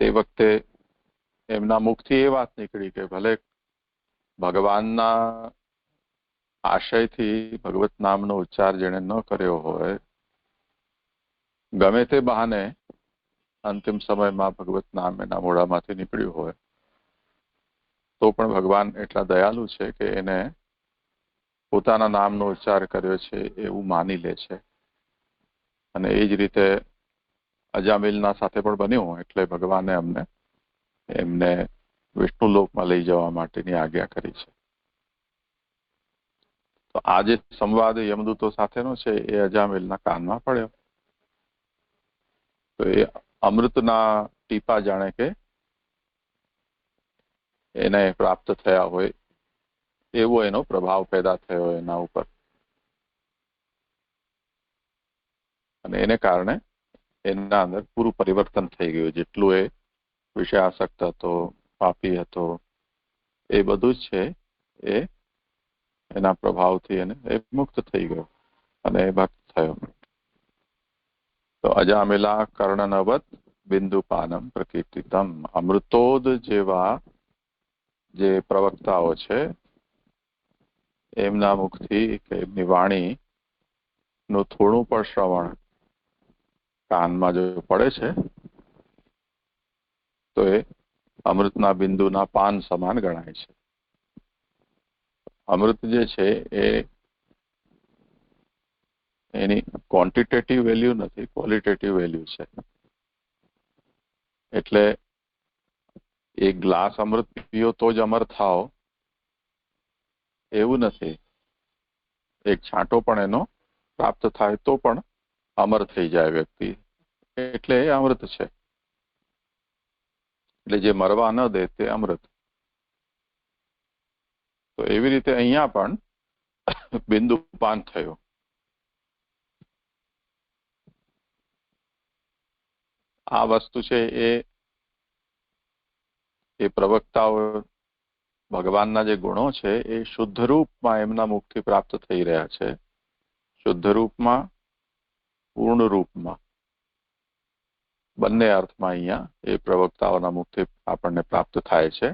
તે વખતે એમના મુખથી એ વાત નીકળી કે ભલે ભગવાનના આશયથી ભગવત નામનો ઉચ્ચાર જેણે ન કર્યો હોય, ગમે તે બહાને અંતિમ સમયમાં ભગવત નામ એના મોઢામાંથી નીકળ્યું હોય તો પણ ભગવાન એટલા દયાળુ છે કે એને પોતાના નામનો ઉચ્ચાર કર્યો છે એવું માની લે છે. અને એ જ રીતે અજામિલના સાથે પણ બન્યું એટલે ભગવાને એમને વિષ્ણુ લોકમાં લઈ જવા માટેની આજ્ઞા કરી છે. તો આ જે સંવાદ યમદૂતો સાથેનો છે એ અજામિલના કાનમાં પડ્યો. તો એ અમૃતના ટીપા જાણે કે એને પ્રાપ્ત થયા હોય એવો એનો પ્રભાવ પેદા થયો એના ઉપર. અને એને કારણે એના અંદર પૂરું પરિવર્તન થઈ ગયું. જેટલું એ વિષયાસક્ત હતો, પાપી હતો, એ બધું જ છે એ એના પ્રભાવથી એને એ મુક્ત થઈ ગયો અને એ ભક્ત થયો. તો અજામિલા કર્ણનવત બિંદુપાનમ પ્રકીર્તિતમ. અમૃતોદ જેવા જે પ્રવક્તાઓ છે એમના મુખથી કે એમની વાણી નું થોડું પણ શ્રવણ કાનમાં જો પડે છે તો એ અમૃતના બિંદુના પાન સમાન ગણાય છે. અમૃત જે છે એ એની ક્વોન્ટિટેટિવ વેલ્યુ નથી, ક્વોલિટેટિવ વેલ્યુ છે. એટલે એક ગ્લાસ અમૃત પીઓ તો જ અમર થાઓ એવું નથી. એક છાંટો પણ એનો પ્રાપ્ત થાય તો પણ અમર થઈ જાય વ્યક્તિ, એટલે એ અમૃત છે. એટલે જે મરવા ન દે તે અમૃત. તો એવી રીતે અહીંયા પણ બિંદુપાન થયું. આ વસ્તુ છે એ પ્રવક્તાઓ ભગવાનના જે ગુણો છે એ શુદ્ધ રૂપમાં એમના મુખથી પ્રાપ્ત થઈ રહ્યા છે. શુદ્ધ રૂપમાં, પૂર્ણ રૂપમાં, બંને અર્થમાં અહીંયા એ પ્રવક્તાઓના મુખથી આપણને પ્રાપ્ત થાય છે.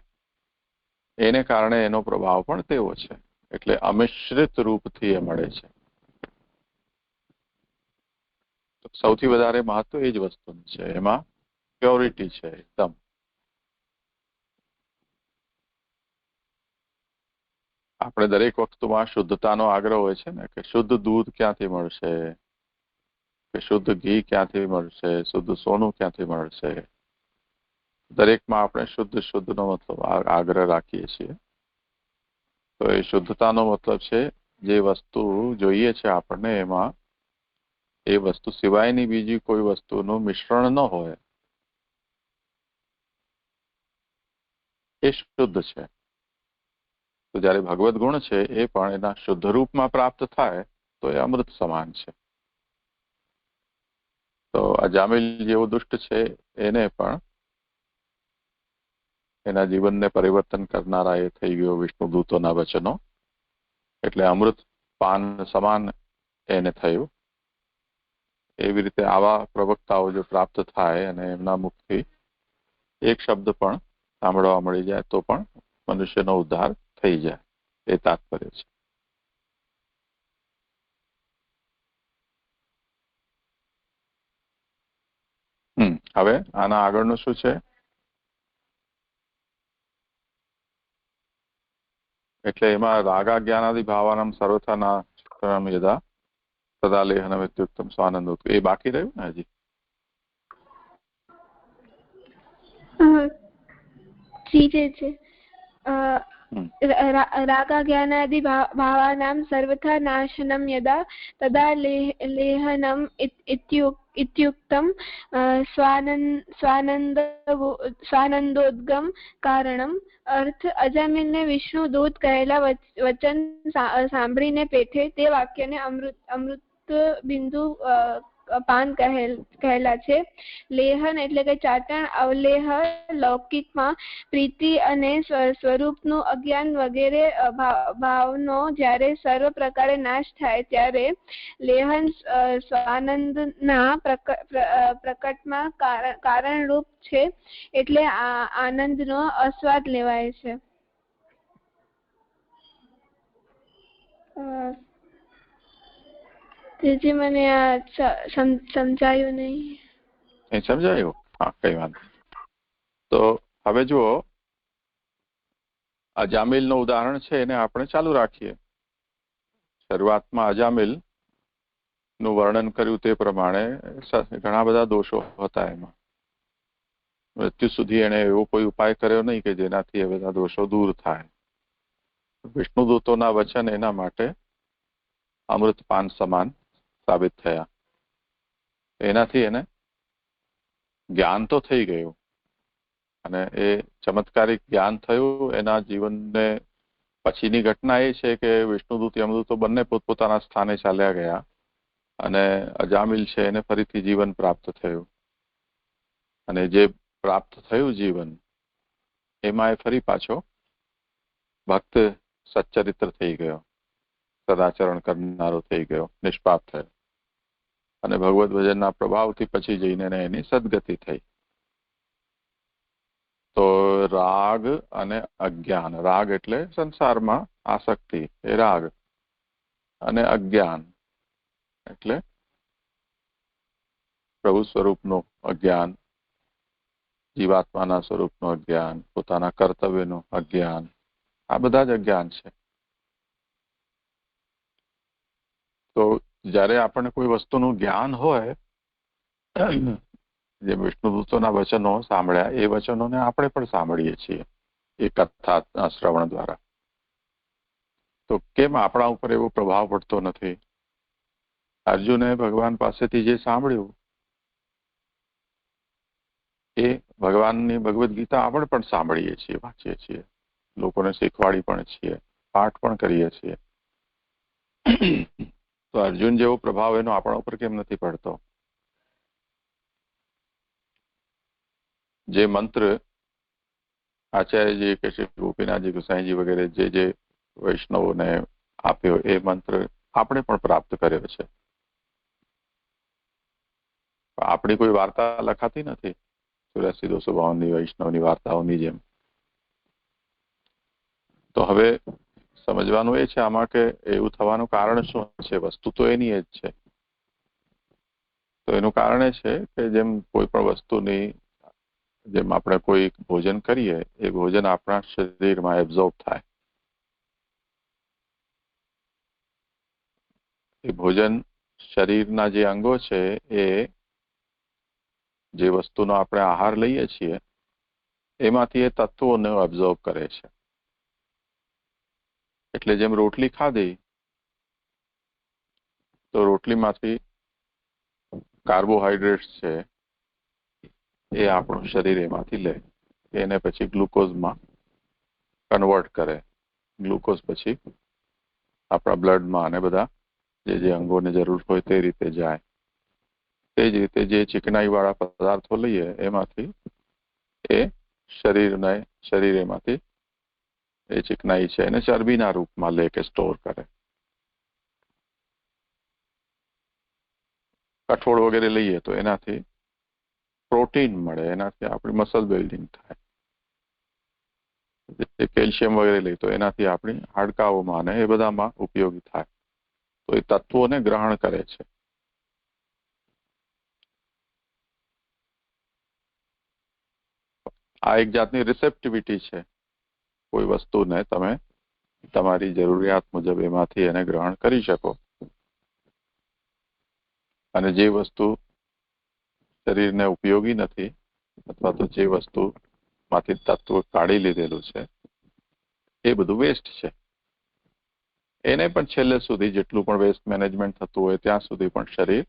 એને કારણે એનો પ્રભાવ પણ તેવો છે. એટલે અમિશ્રિત રૂપથી એ મળે છે. સૌથી વધારે મહત્વ એ જ વસ્તુનું છે. એમાં પ્યોરિટી છે એકદમ. આપણે દરેક વસ્તુમાં શુદ્ધતાનો આગ્રહ હોય છે ને કે શુદ્ધ દૂધ ક્યાંથી મળશે, કે શુદ્ધ ઘી ક્યાંથી મળશે, શુદ્ધ સોનું ક્યાંથી મળશે. દરેકમાં આપણે શુદ્ધનો મતલબ આગ્રહ રાખીએ છીએ. તો એ શુદ્ધતાનો મતલબ છે જે વસ્તુ જોઈએ છે આપણને એમાં એ વસ્તુ સિવાયની બીજી કોઈ વસ્તુનું મિશ્રણ ન હોય એ શુદ્ધ છે. તો જયારે ભગવદ ગુણ છે એ પણ એના શુદ્ધ રૂપમાં પ્રાપ્ત થાય તો એ અમૃત સમાન છે. તો અજામિલ જેવો દુષ્ટ છે એને પણ એના જીવનને પરિવર્તન કરનારા એ થઈ ગયો વિષ્ણુદૂતોના વચનો. એટલે અમૃત પાન સમાન એને થયું. એવી રીતે આવા પ્રવક્તાઓ જો પ્રાપ્ત થાય અને એમના મુખથી એક શબ્દ પણ સાંભળવા મળી જાય તો પણ મનુષ્યનો ઉદ્ધાર થઈ જાય, એ તાત્પર્ય છે. હવે આના આગળનું શું છે? એટલે એમાં રાગા જ્ઞાનાદિ ભાવાનામ સર્વથા નાશનમ યદા તદા લેહનમ ઇત્યુક્તમ સ્વાનંદ. એ બાકી રહ્યું ને હજી? રાગા જ્ઞાનાદિ ભાવાનામ સર્વથા નાશનમ યદા તદા લેહનમ ઇત્યુક્તમ સ્વાનંદોદ્ગમ કારણમ. અર્થ: અજામિલને વિષ્ણુ દૂત કહેલા વચન સાંભળીને પેઠે તે વાક્યને અમૃત બિંદુ પાન કહેલા છે. લેહન એટલે કે ચાટણ. અવલેહ લૌકિકમાં પ્રીતિ અને સ્વરૂપનું અજ્ઞાન વગેરે ભાવનો જ્યારે સર્વ પ્રકારે નાશ થાય ત્યારે લેહન સ્વાનંદના પ્રકટમાં કારણરૂપ છે, એટલે આનંદનો આસ્વાદ લેવાય છે. તેથી મને આ સમજાયું નહીં. સમજાયું? હા, કઈ વાંધો. તો હવે જુઓ, અજામિલનું ઉદાહરણ છે એને આપણે ચાલુ રાખીએ. શરૂઆતમાં અજામિલ નું વર્ણન કર્યું તે પ્રમાણે ઘણા બધા દોષો હતા એમાં. મૃત્યુ સુધી એને એવો કોઈ ઉપાય કર્યો નહીં કે જેનાથી એ બધા દોષો દૂર થાય. વિષ્ણુદૂતોના વચન એના માટે અમૃતપાન સમાન સાબિત થયા. એનાથી એને જ્ઞાન તો થઈ ગયું, અને એ ચમત્કારિક જ્ઞાન થયું. એના જીવનને પછીની ઘટના એ છે કે વિષ્ણુદૂત યમદૂતો બંને પોતપોતાના સ્થાને ચાલ્યા ગયા, અને અજામિલ છે એને ફરીથી જીવન પ્રાપ્ત થયું. અને જે પ્રાપ્ત થયું જીવન, એમાં એ ફરી પાછો ભક્ત સચ્ચરિત્ર થઈ ગયો, સદાચરણ કરનારો થઈ ગયો, નિષ્પાપ થયો, અને ભગવદ ભજનના પ્રભાવથી પછી જઈને એની સદગતિ થઈ. તો રાગ અને અજ્ઞાન, રાગ એટલે સંસારમાં આસક્તિ, એ રાગ, અને અજ્ઞાન એટલે પ્રભુ સ્વરૂપનું અજ્ઞાન, જીવાત્માના સ્વરૂપનું અજ્ઞાન, પોતાના કર્તવ્યનું અજ્ઞાન, આ બધા જ અજ્ઞાન છે. તો જ્યારે આપણને કોઈ વસ્તુનું જ્ઞાન હોય, જે વિષ્ણુદૂતોના વચનો સાંભળ્યા, એ વચનોને આપણે પણ સાંભળીએ છીએ એ કથા શ્રવણ દ્વારા. તો કેમ આપણા ઉપર એવો પ્રભાવ પડતો નથી? અર્જુને ભગવાન પાસેથી જે સાંભળ્યું એ ભગવાનની ભગવદ્ ગીતા આપણે પણ સાંભળીએ છીએ, વાંચીએ છીએ, લોકોને શીખવાડી પણ છીએ, પાઠ પણ કરીએ છીએ. તો અર્જુન જેવો પ્રભાવ એનો આપણા ઉપર કેમ નથી પડતો? જે મંત્ર આચાર્યજી કે શ્રી ગોપીનાથજી ગોસાઈજી વગેરે જે વૈષ્ણવોને આપ્યો, એ મંત્ર આપણે પણ પ્રાપ્ત કર્યો છે. આપણી કોઈ વાર્તા લખાતી નથી 8452 વૈષ્ણવની વાર્તાઓની જેમ. તો હવે સમજવાનું એ છે આમાં કે એવું થવાનું કારણ શું છે? વસ્તુ તો એની જ છે. તો એનું કારણ એ છે કે જેમ કોઈ પણ વસ્તુની, જેમ આપણે કોઈ ભોજન કરીએ, એ ભોજન આપણા શરીરમાં એબ્ઝોર્બ થાય. એ ભોજન શરીરના જે અંગો છે એ જે વસ્તુનો આપણે આહાર લઈએ છીએ એમાંથી એ તત્વોને એબ્ઝોર્બ કરે છે. એટલે જેમ રોટલી ખાધી તો રોટલીમાંથી કાર્બોહાઈડ્રેટ્સ છે એ આપણું શરીર એમાંથી લે, એને પછી ગ્લુકોઝમાં કન્વર્ટ કરે. ગ્લુકોઝ પછી આપણા બ્લડમાં અને બધા જે અંગોને જરૂર હોય તે રીતે જાય. તે જ રીતે જે ચીકણાઈવાળા પદાર્થો લઈએ એમાંથી એ શરીર એમાંથી એ ચીકણાઈ છે એને ચરબીના રૂપમાં લે કે સ્ટોર કરે. કઠોળ વગેરે લઈએ તો એનાથી પ્રોટીન મળે, એનાથી આપણી મસલ બિલ્ડિંગ થાય. કેલ્શિયમ વગેરે લઈ તો એનાથી આપણી હાડકાઓમાં અને એ બધામાં ઉપયોગી થાય. તો એ તત્વોને ગ્રહણ કરે છે. આ એક જાતની રિસેપ્ટિવિટી છે. કોઈ વસ્તુને તમે તમારી જરૂરિયાત મુજબ એમાંથી એને ગ્રહણ કરી શકો, અને જે વસ્તુ શરીરને ઉપયોગી નથી અથવા તો જે વસ્તુમાંથી તત્વ કાઢી લીધેલું છે એ બધું વેસ્ટ છે. એને પણ છેલ્લે સુધી જેટલું પણ વેસ્ટ મેનેજમેન્ટ થતું હોય ત્યાં સુધી પણ શરીર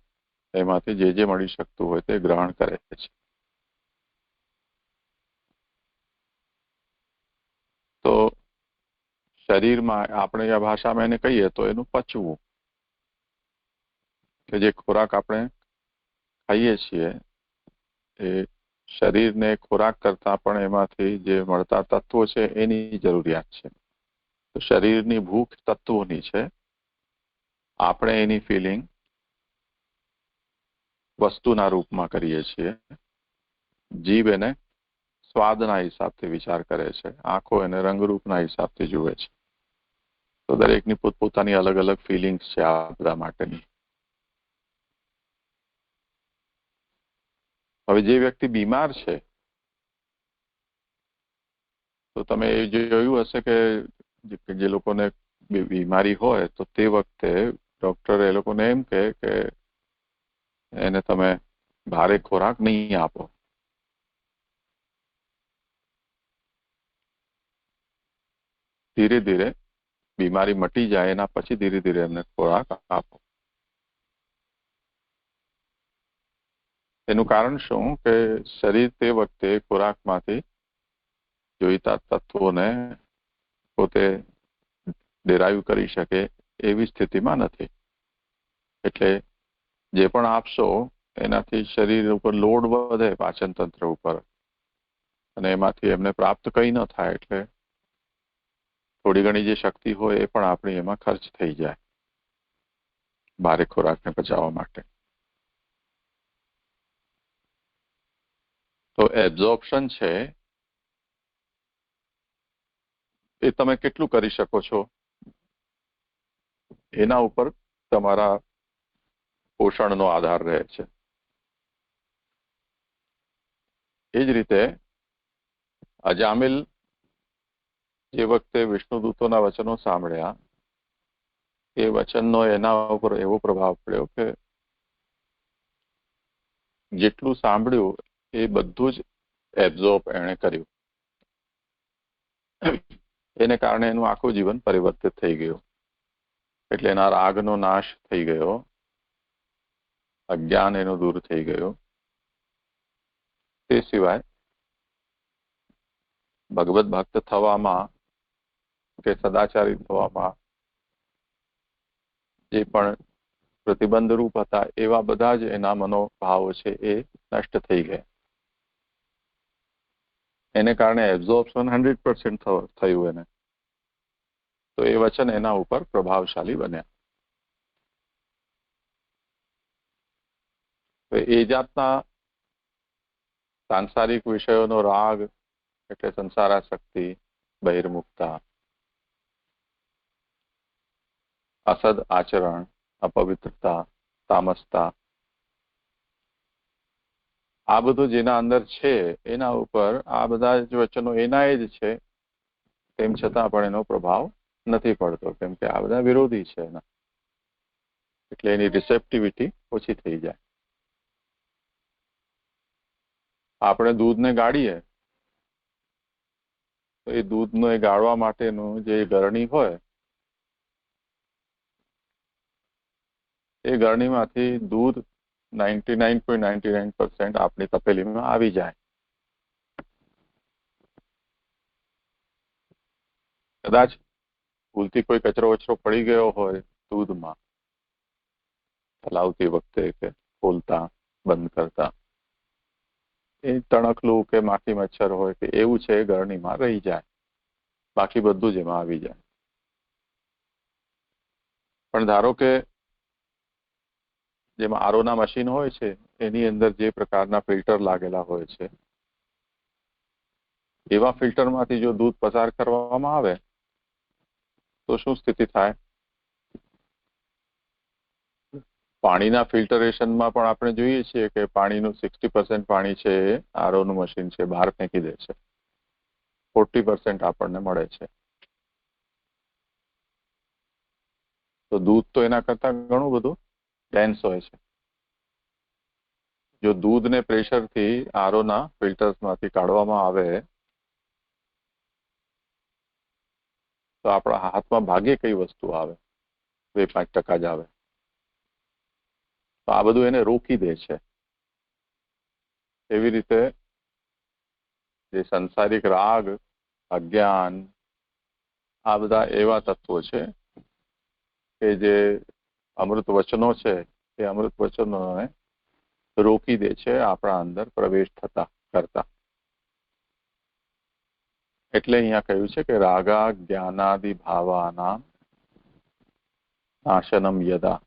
એમાંથી જે મળી શકતું હોય તે ગ્રહણ કરે છે. તો શરીરમાં આપણે આ ભાષામાં એને કહીએ તો એનું પચવું, કે જે ખોરાક આપણે ખાઈએ છીએ એ શરીરને ખોરાક કરતા પણ એમાંથી જે મળતા તત્વો છે એની જરૂરિયાત છે. તો શરીરની ભૂખ તત્વોની છે. આપણે એની ફિલિંગ વસ્તુના રૂપમાં કરીએ છીએ. જીભ એને સ્વાદના હિસાબથી વિચાર કરે છે, આંખો એને રંગરૂપના હિસાબથી જુએ છે. તો દરેકની પોતપોતાની અલગ અલગ ફિલિંગ્સ છે આ બધા માટેની. હવે જે વ્યક્તિ બીમાર છે તો તમે એ જોયું હશે કે જે લોકોને બીમારી હોય તો તે વખતે ડોક્ટર એ લોકોને એમ કહે કે એને તમે ભારે ખોરાક નહીં આપો. ધીરે ધીરે બીમારી મટી જાય એના પછી ધીરે ધીરે એમને ખોરાક આપો. એનું કારણ શું કે શરીર તે વખતે ખોરાકમાંથી જોઈતા તત્વોને પોતે ડેરાઈવ કરી શકે એવી સ્થિતિમાં નથી. એટલે જે પણ આપશો એનાથી શરીર ઉપર લોડ વધે, પાચન તંત્ર ઉપર, અને એમાંથી એમને પ્રાપ્ત કંઈ ન થાય. એટલે થોડી ઘણી જે શક્તિ હોય એ પણ આપણી એમાં ખર્ચ થઈ જાય ભારે ખોરાકને પચાવવા માટે. તો એબ્ઝોર્પ્શન છે એ તમે કેટલું કરી શકો છો એના ઉપર તમારા પોષણનો આધાર રહે છે. એ જ રીતે અજામિલ જે વખતે વિષ્ણુદૂતોના વચનો સાંભળ્યા એ વચનનો એના ઉપર એવો પ્રભાવ પડ્યો કે જેટલું સાંભળ્યું એ બધું જ એબ્ઝોર્બ એણે કર્યું. એને કારણે એનું આખું જીવન પરિવર્તિત થઈ ગયું. એટલે એના રાગનો નાશ થઈ ગયો, અજ્ઞાન એનું દૂર થઈ ગયું. તે સિવાય ભગવત ભક્ત થવામાં કે સદાચારી થવામાં જે પણ પ્રતિબંધ રૂપ હતા એવા બધા જ એના મનોભાવો છે એ નષ્ટ થઈ ગયા. એને કારણે એબ્ઝોર્પ્શન 100% થયું એને. તો એ વચન એના ઉપર પ્રભાવશાળી બન્યા. તો એ જાતના સાંસારિક વિષયોનો રાગ એટલે સંસારાસક્તિ, બહિર્મુખતા, અસદ આચરણ, અપવિત્રતા, તામસતા, આ બધું જેના અંદર છે એના ઉપર આ બધા જ વચનો એના જ છે, તેમ છતાં પણ એનો પ્રભાવ નથી પડતો, કેમ કે આ બધા વિરોધી છે એના. એટલે એની રિસેપ્ટિવિટી ઓછી થઈ જાય. આપણે દૂધને ગાળીએ તો એ દૂધને ગાળવા માટેનું જે ગરણી હોય એ ગરણીમાંથી દૂધ 99.99% આપણી તપેલીમાં આવી જાય. કદાચ ભૂલથી કોઈ કચરો વચરો પડી ગયો હોય દૂધમાં હલાવતી વખતે કે ખોલતા બંધ કરતા, એ તણખલું કે માખી મચ્છર હોય કે એવું છે એ ગરણીમાં રહી જાય, બાકી બધું જ એમાં આવી જાય. પણ ધારો કે જેમાં આરોના મશીન હોય છે એની અંદર જે પ્રકારના ફિલ્ટર લાગેલા હોય છે એવા ફિલ્ટરમાંથી જો દૂધ પસાર કરવામાં આવે તો શું સ્થિતિ થાય? પાણીના ફિલ્ટરેશનમાં પણ આપણે જોઈએ છીએ કે પાણીનું 60% પાણી છે એ આરઓનું મશીન છે બહાર ફેંકી દે છે, 40% આપણને મળે છે. તો દૂધ તો એના કરતા ઘણું બધું ડેન્સ હોય છે. જો દૂધને પ્રેશરથી આરઓના ફિલ્ટર્સમાંથી કાઢવામાં આવે તો આપણા હાથમાં ભાગે કઈ વસ્તુ આવે? 2-5% જ આવે. તો આ બધું એને રોકી દે છે. એવી રીતે જે સંસારિક રાગ, અજ્ઞાન, આ બધા એવા તત્વો છે કે જે અમૃત વચનો છે એ અમૃત વચનોને રોકી દે છે આપણા અંદર પ્રવેશ કરતા. એટલે અહીંયા કહ્યું છે કે રાગા જ્ઞાનાદિ ભાવાના નાશનમ યદા,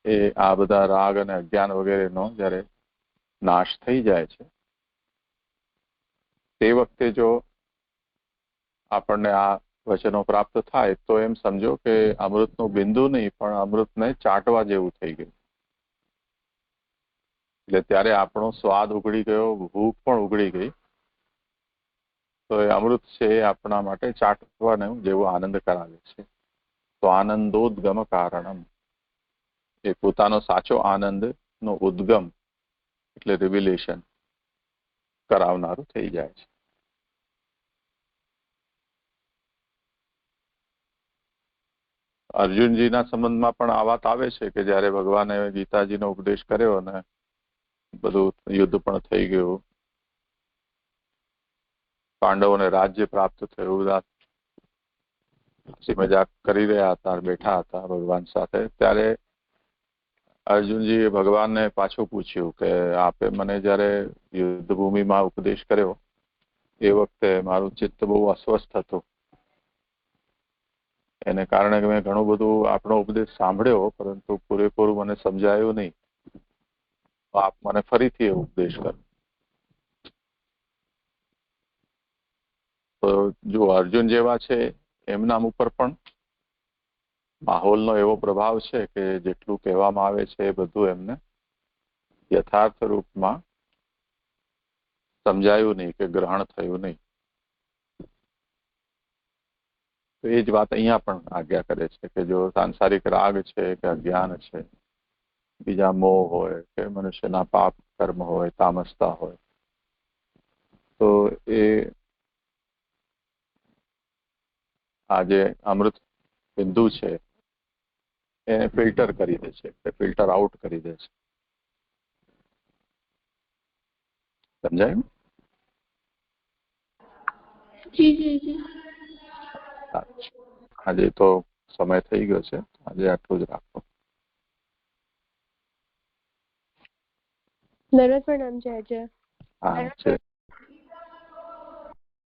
એ આ બધા રાગ અને અજ્ઞાન વગેરેનો જ્યારે નાશ થઈ જાય છે તે વખતે જો આપણને આ વચનો પ્રાપ્ત થાય તો એમ સમજો કે અમૃતનું બિંદુ નહીં પણ અમૃતને ચાટવા જેવું થઈ ગયું. એટલે ત્યારે આપણો સ્વાદ ઉઘડી ગયો, ભૂખ પણ ઉઘડી ગઈ. તો એ અમૃત છે એ આપણા માટે ચાટવાનું જેવો આનંદ કરાવે છે. તો આનંદોદ્ગમ કારણમ, એ પોતાનો સાચો આનંદનો ઉદ્ગમ એટલે રિવિલેશન કરાવનારું થઈ જાય છે. અર્જુનજીના સંબંધમાં પણ આ વાત આવે છે કે જ્યારે ભગવાને ગીતાજીનો ઉપદેશ કર્યો અને બધું યુદ્ધ પણ થઈ ગયું, પાંડવોને રાજ્ય પ્રાપ્ત થયું, બધા હસી મજાક કરી રહ્યા હતા, બેઠા હતા ભગવાન સાથે, ત્યારે અર્જુનજીએ ભગવાનને પાછું પૂછ્યું કે આપે મને જ્યારે યુદ્ધભૂમિમાં ઉપદેશ કર્યો એ વખતે મારું ચિત્ત બહુ અસ્વસ્થ હતું. એને કારણે મેં ઘણું બધું આપણો ઉપદેશ સાંભળ્યો પરંતુ પૂરેપૂરું મને સમજાયું નહીં. આપ મને ફરીથી એ ઉપદેશ કરો. તો જો અર્જુન જેવા છે એમના ઉપર પણ માહોલનો એવો પ્રભાવ છે કે જેટલું કહેવામાં આવે છે એ બધું એમને યથાર્થ રૂપમાં સમજાયું નહીં કે ગ્રહણ થયું નહીં. તો એ જ વાત અહીંયા પણ આજ્ઞા કરે છે કે જો સાંસારિક રાગ છે કે અજ્ઞાન છે, બીજા મોહ હોય કે મનુષ્યના પાપ કર્મ હોય, તામસતા હોય, તો એ આ જે અમૃત બિંદુ છે એને ફિલ્ટર કરી દે છે, ફિલ્ટર આઉટ કરી દે છે. સમજાયું? આજે તો સમય થઈ ગયો છે, આજે આટલું જ રાખો. દરરોજ પ્રણામ જય જય. હા છે.